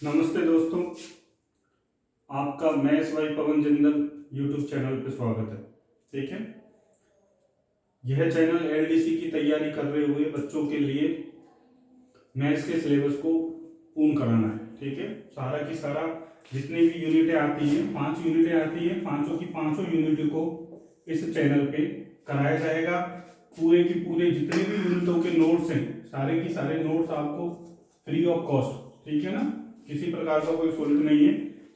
नमस्ते दोस्तों, आपका maths by Pawan Jindal YouTube channel पे स्वागत है। ठीक है, यह चैनल एलडीसी की तैयारी कर रहे हुए बच्चों के लिए मैथ्स के सिलेबस को पूर्ण कराना है। ठीक है, सारा की सारा जितनी भी यूनिटें आती हैं, 5 यूनिटें आती हैं, पांचों की पांचों यूनिट को इस चैनल पे कराया जाएगा। पूरे की पूरे जितने भी यूनिटों के नोट्स हैं, सारे की सारे नोट्स आपको फ्री ऑफ कॉस्ट, ठीक है ना, किसी प्रकार का कोई शुल्क नहीं है।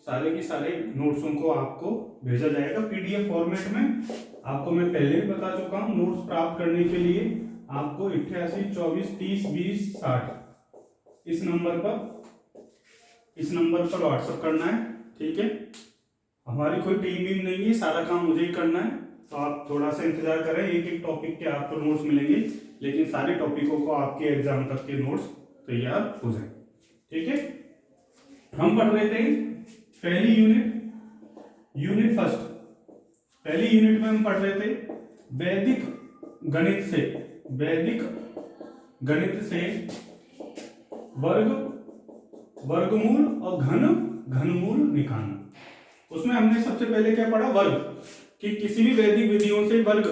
सारे के सारे नोट्सों को आपको भेजा जाएगा पीडीएफ फॉर्मेट में। आपको मैं पहले भी बता चुका हूँ, नोट्स प्राप्त करने के लिए आपको 88 24 30 20 60 इस नंबर पर व्हाट्सएप करना है। ठीक है, हमारी कोई टीम भी नहीं है, सारा काम मुझे ही करना है, तो आप थोड़ा सा इंतजार करें। एक एक टॉपिक के आपको नोट्स मिलेंगे, लेकिन सारे टॉपिकों को आपके एग्जाम तक के नोट्स तैयार हो जाए। ठीक है, हम पढ़ रहे थे पहली यूनिट फर्स्ट। पहली यूनिट में हम पढ़ रहे थे वैदिक गणित से वर्गमूल और घनमूल निकालना। उसमें हमने सबसे पहले क्या पढ़ा, वर्ग, कि किसी भी वैदिक विधियों से वर्ग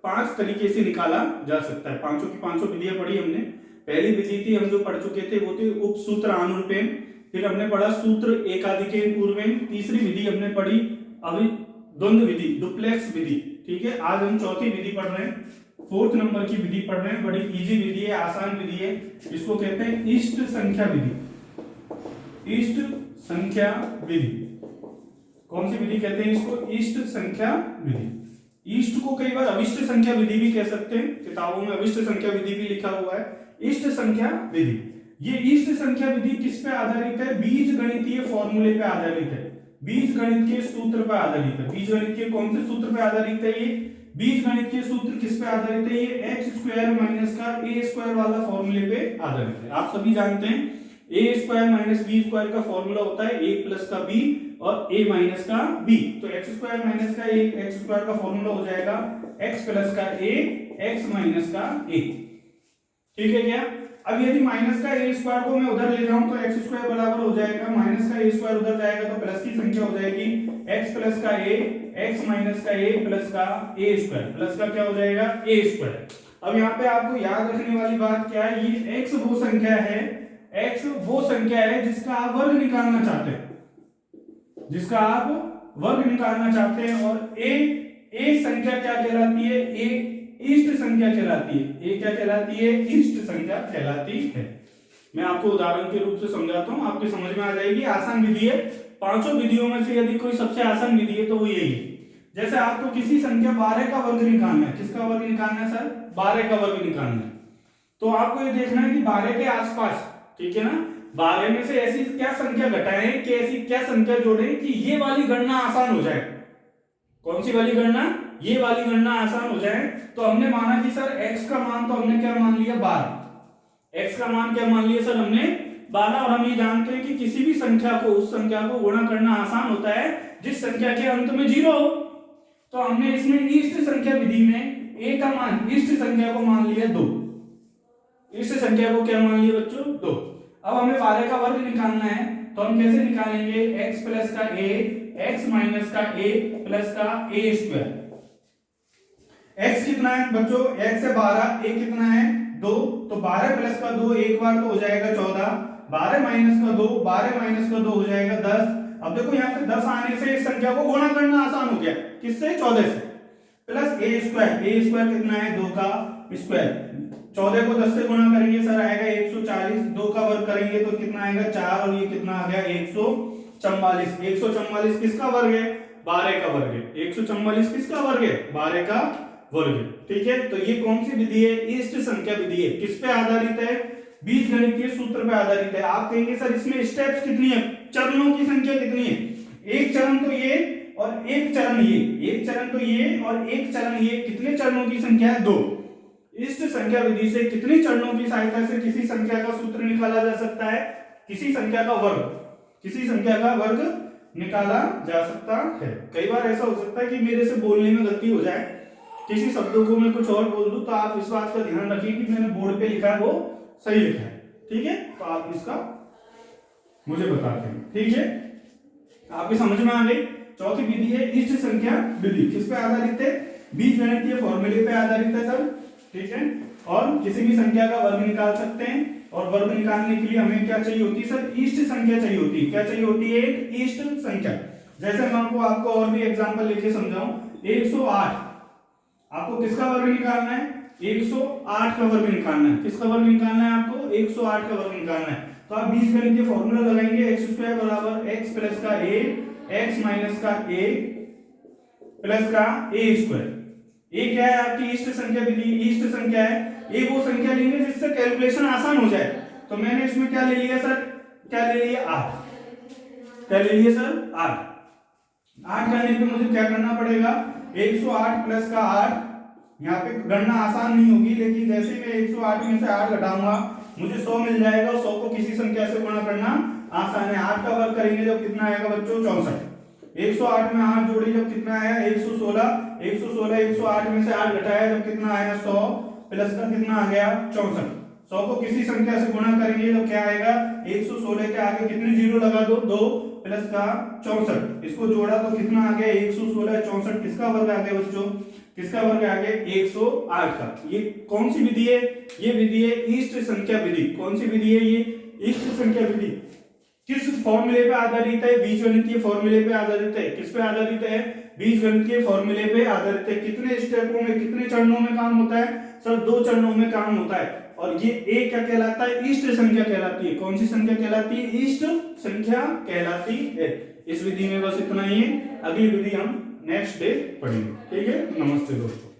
5 तरीके से निकाला जा सकता है। पांचों की पांचों विधियां पढ़ी हमने। पहली विधि थी, हम जो पढ़ चुके थे, वो थी उपसूत्र आनुरूपेण। फिर हमने पढ़ा सूत्र एकाधिकेन पूर्वेन। तीसरी विधि हमने पढ़ी अभिद्वंद विधि, डुप्लेक्स विधि। ठीक है, आज हम चौथी विधि पढ़ रहे हैं, 4th नंबर की विधि पढ़ रहे हैं। बड़ी इजी विधि है, आसान विधि है। इसको कहते हैं इष्ट संख्या विधि। इष्ट संख्या विधि, कौन सी विधि कहते हैं इसको? इष्ट संख्या विधि। इष्ट को कई बार अविष्ट संख्या विधि भी कह सकते हैं, किताबों में अविष्ट संख्या विधि भी लिखा हुआ है। इष्ट संख्या विधि, ये इष्ट संख्या विधि किस पे आधारित है? बीज गणितीय फॉर्मूले पे आधारित है, बीज गणित के सूत्र पर आधारित है। बीज गणित के कौन से सूत्र पे आधारित है? ये बीज गणित के सूत्र किस पे आधारित है? ये x स्क्वायर माइनस का a स्क्वायर वाला फॉर्मूले पे आधारित है। आप सभी जानते हैं a square minus b square का फॉर्मूला होता है a प्लस का b और a माइनस का b। तो x स्क्वायर माइनस का a, x स्क्वायर का फॉर्मूला हो जाएगा x प्लस का a, x माइनस का a। ठीक है क्या? अब यदि माइनस का a स्क्वायर को मैं उधर ले जाऊं तो x स्क्वायर बराबर हो जाएगा, माइनस का a स्क्वायर उधर जाएगा तो प्लस की संख्या हो जाएगी x प्लस का a, x माइनस का a प्लस का a स्क्वायर, प्लस का क्या हो जाएगा? a square. अब यहाँ पे आपको याद रखने वाली बात क्या है? ये x वो संख्या है, x वो संख्या है जिसका आप वर्ग निकालना चाहते हैं, जिसका आप वर्ग निकालना चाहते हैं। और a संख्या क्या कहलाती है? a इष्ट संख्या कहलाती है। ये क्या कहलाती है? इष्ट संख्या कहलाती है। मैं आपको उदाहरण के रूप से समझाता हूं, आपके समझ में आ जाएगी। आसान विधि है, पांचों विधियों में से यदि कोई सबसे आसान विधि है तो वो यही है। जैसे आपको किसी संख्या 12 का वर्ग निकालना है। किसका वर्ग निकालना है सर? 12 का वर्ग निकालना है। तो आपको ये देखना है कि 12 के आसपास, ठीक है ना, 12 में से ऐसी क्या संख्या घटाएं कि ऐसी क्या संख्या जोड़ें कि ये वाली गणना आसान हो जाए। कौन सी वाली गणना? ये वाली गणना आसान हो जाए। तो हमने माना कि सर x का मान तो हमने क्या मान लिया? 12। x का मान क्या मान लिया सर हमने? 12। और हम ये जानते हैं कि किसी भी संख्या को, उस संख्या को गुणा करना आसान होता है जिस संख्या के अंत में 0 हो। तो हमने इसमें इष्ट संख्या विधि में a का मान, इष्ट संख्या को मान लिया 2। इष्ट संख्या को क्या मान लिया बच्चों? 2। अब हमें 12 का वर्ग निकालना है, तो हम कैसे निकालेंगे? x प्लस का a, x माइनस का a प्लस का a स्क्वायर। x कितना है बच्चों? x है 12, a कितना है? 2। तो 12 प्लस का 2 एक बार तो हो जाएगा 14, 12 माइनस का 2, 12 माइनस का 2 हो जाएगा 10। अब देखो यहाँ पे 10 आने से इस संख्या को गुणा करना आसान हो गया। किससे? 14 से। प्लस a स्क्वायर कितना है? 2 का स्क्वायर। 14 को 10 से गुणा करेंगे सर आएगा 140, 2 का वर्ग करेंगे तो कितना आएगा? 4, और ये कितना आ गया? 144। 144 किसका वर्ग है? 12 का वर्ग है। 144 किसका वर्ग है? 12 का वर्ग। ठीक है, तो ये कौन सी विधि है? इष्ट संख्या विधि है। किस पे आधारित है? बीज गणितीय सूत्र पे आधारित है। आप कहेंगे सर इसमें स्टेप्स कितनी है, चरणों की संख्या कितनी है? एक चरण तो ये और एक चरण ये, एक चरण तो ये और एक चरण ये, कितने चरणों की संख्या है? 2। इष्ट संख्या विधि से कितनी चरणों की सहायता से किसी संख्या का सूत्र निकाला जा सकता है? किसी संख्या का वर्ग, किसी संख्या का वर्ग निकाला जा सकता है। कई बार ऐसा हो सकता है कि मेरे से बोलने में गलती हो जाए, किसी शब्दों को मैं कुछ और बोल दूं, तो आप इस बात का ध्यान रखिए कि मैंने बोर्ड पे लिखा है वो सही लिखा है। ठीक है, तो आप इसका मुझे बताते हैं। ठीक है, आपके समझ में आ गई। चौथी विधि है इष्ट संख्या विधि। किस पे आधारित है? बीजगणितीय फॉर्मूले पे आधारित है सर। ठीक है, और किसी भी संख्या का वर्ग निकाल सकते हैं, और वर्ग निकालने के लिए हमें क्या चाहिए होती है सर? इष्ट संख्या चाहिए होती है। क्या चाहिए होती है? एक इष्ट संख्या। जैसे मैं आपको और भी एग्जांपल लेके समझाऊं, 108, आपको किसका वर्ग निकालना है? 108 का वर्ग निकालना है। किसका वर्ग निकालना है आपको? 108 का वर्ग निकालना है। तो आप बीजगणितीय फॉर्मूला लगाएंगे, x² बराबर x प्लस का a, x माइनस का a प्लस का a²। ये क्या है? आपकी इष्ट संख्या विधि, इष्ट संख्या है। ये वो संख्या लेंगे जिससे कैलकुलेशन आसान हो जाए। तो मैंने इसमें क्या ले लिया सर? क्या ले लिया? 8। क्या ले लिया सर? 8। 8 करने पे मुझे क्या करना पड़ेगा? 108 प्लस का 8। यहाँ पे गणना आसान नहीं होगी, लेकिन जैसे मैं 108 में से 8 घटाऊंगा मुझे 100 मिल जाएगा। 100 को किसी संख्या से गुणा करना आसान है। 8 का वर्ग करेंगे जब कितना आएगा बच्चों? 64। 108 में 8 जोड़ी जब कितना आया? 116। 116 108 में से 8 घटाया जब कितना आया? 100 प्लस का कितना आ गया? 64। 100 को किसी संख्या से गुणा करेंगे तो क्या आएगा? 116 के आगे कितने जीरो लगा दो? 2 प्लस का 64। इसको जोड़ा तो कितना आ गया? 116 64। किसका वर्ग आ गया बच्चों? किसका वर्ग आ गया? 108 का। ये कौन सी विधि है? ये विधि है इष्ट संख्या विधि। कौन सी विधि है ये? इष्ट संख्या विधि। किस फॉर्मूले पे आधारित है? बीजगणितीय फॉर्मूले पे आधारित है। किस पे आधारित है? बीजगणितीय फॉर्मूले पे आधारित है। कितने स्टेपों में, कितने चरणों में काम होता है सर? 2 चरणों में काम होता है। और ये ए क्या कहलाता है? इष्ट संख्या कहलाती है। कौन सी संख्या कहलाती है? इष्ट संख्या कहलाती है। इस विधि में बस इतना ही है। अगली विधि हम नेक्स्ट डे पढ़ेंगे। ठीक है, नमस्ते दोस्तों।